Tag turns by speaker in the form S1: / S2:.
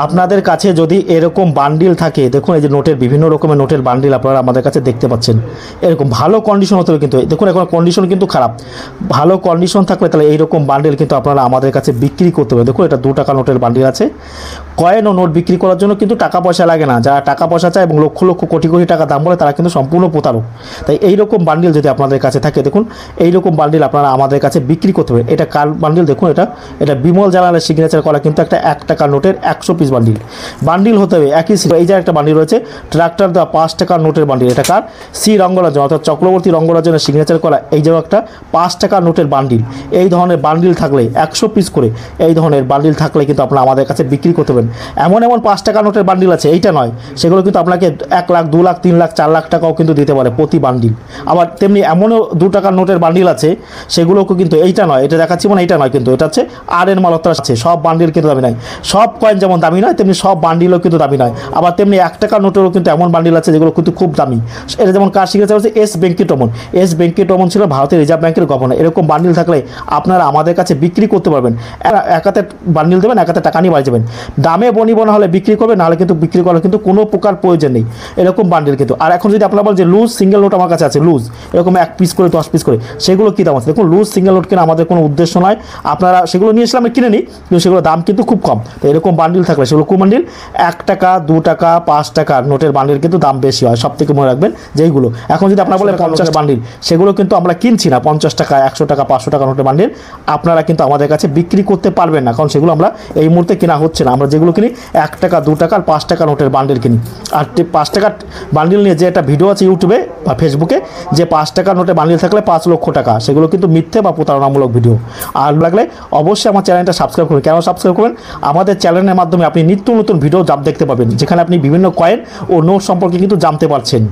S1: আপনাদের কাছে যদি এরকম বান্ডিল থাকে, দেখুন এই যে নোটের বিভিন্ন রকমের নোটের বান্ডিল আপনারা আমাদের কাছে দেখতে পাচ্ছেন, এরকম ভালো কন্ডিশন হতে হবে কিন্তু, দেখুন এখন কন্ডিশন কিন্তু খারাপ, ভালো কন্ডিশন থাকলে তাহলে এইরকম বান্ডিল কিন্তু আপনারা আমাদের কাছে বিক্রি করতে হবে। দেখুন এটা 2 টাকা নোটের বান্ডিল আছে। কয়েন ও নোট বিক্রি করার জন্য কিন্তু টাকা পয়সা লাগে না, যারা টাকা পয়সা চায় এবং লক্ষ লক্ষ কোটি কোটি টাকা দাম বলে তারা কিন্তু সম্পূর্ণ প্রতারক। তাই এইরকম বান্ডিল যদি আপনাদের কাছে থাকে, দেখুন এইরকম বান্ডিল আপনারা আমাদের কাছে বিক্রি করতে হবে। এটা কার বান্ডিল দেখুন, এটা বিমল জালালের সিগনেচার করা কিন্তু একটা 1 টাকা নোটের 100 পিস বান্ডিল হতে হবে একই। এই যে একটা বান্ডিল রয়েছে ট্রাক্টর দেওয়া 5 টাকার নোটের বান্ডিল, এটা কার? সি রঙ্গরাজন অর্থাৎ চক্রবর্তী রঙ্গরাজনের সিগনেচার করা এই যে একটা 5 টাকার নোটের বান্ডিল। এই ধরনের বান্ডিল থাকলে 100 পিস করে এই ধরনের বান্ডিল থাকলে কিন্তু আপনারা আমাদের কাছে বিক্রি করতে পারেন। এমন 5 টাকার নোটের বান্ডিল আছে, এইটা নয়, সেগুলো কিন্তু আপনাকে 1 লাখ 2 লাখ 3 লাখ 4 লাখ টাকাও কিন্তু দিতে পারে প্রতি বান্ডিল। আবার তেমনি এমনও 2 টাকার নোটের বান্ডিল আছে, সেগুলোকে কিন্তু এইটা নয়, এটা দেখাচ্ছি মানে এইটা নয়, কিন্তু এটা হচ্ছে আর এর মালত্রা আছে। সব বান্ডিল কিন্তু দামি নয়, সব কয়েন যেমন দামি নয় তেমনি সব বান্ডিলও কিন্তু দামি নয়। আবার তেমনি 1 টাকার নোটেরও কিন্তু এমন বান্ডিল আছে যেগুলো কিন্তু খুব দামি। এটা যেমন কার সিগনেচার হচ্ছে এস ভেঙ্কটরমন। এস ভেঙ্কটরমন ছিল ভারতের রিজার্ভ ব্যাংকের গভর্নর। এরকম বান্ডিল থাকলে আপনারা আমাদের কাছে বিক্রি করতে পারবেন। এক হাতে বান্ডিল দেবেন, এক হাতে টাকা নিয়ে বাড়ি যাবেন। দামে বনিবনা হলে বিক্রি করবেন, নাহলে কিন্তু বিক্রি করার কিন্তু কোনো প্রকার প্রয়োজন নেই এরকম বান্ডিল কিন্তু। আর এখন যদি আপনারা বলেন যে লুজ সিঙ্গেল নোট আমার কাছে আছে, লুজ এরকম 1 পিস করে 10 পিস করে, সেগুলো কী দাম আছে? দেখুন লুজ সিঙ্গেল নোট কেনা আমাদের কোনো উদ্দেশ্য নয়, আপনারা সেগুলো নিয়ে এসে আমি কিনে নিই, কিন্তু সেগুলো দাম কিন্তু খুব কম। তো এরকম বান্ডিল থাকলে সেগুলো কোন বান্ডিল? 1 টাকা 2 টাকা 5 টাকার নোটের বান্ডিল কিন্তু দাম বেশি হয়। সব থেকে মনে রাখবেন যেইগুলো এখন যদি আপনারা বলেন 50 বান্ডিল, সেগুলো কিন্তু আমরা কিনছি না 50 টাকা 100 টাকা 500 টাকা নোটের বান্ডিল আপনারা কিন্তু আমাদের কাছে বিক্রি করতে পারবেন না, কারণ সেগুলো আমরা এই মুহূর্তে কেনা হচ্ছে না। আমরা যেগুলো কিনি 1 টাকা 2 টাকা আর 5 টাকা নোটের বান্ডিল কিনি। আর 5 টাকার বান্ডিল নিয়ে যে একটা ভিডিও আছে ইউটিউবে বা ফেসবুকে, যে 5 টাকার নোটের বান্ডিল থাকলে 5 লক্ষ টাকা, সেগুলো কিন্তু মিথ্যে বা প্রতারণামূলক ভিডিও। আর লাগলে অবশ্যই আমার চ্যানেলটা সাবস্ক্রাইব করুন। কেন সাবস্ক্রাইব করবেন? আমাদের চ্যানেলের মাধ্যমে আপনি নিত্য নতুন ভিডিও দেখতে পাবেন, যেখানে আপনি বিভিন্ন কয়েন ও নোট সম্পর্কে কিন্তু জানতে পারছেন।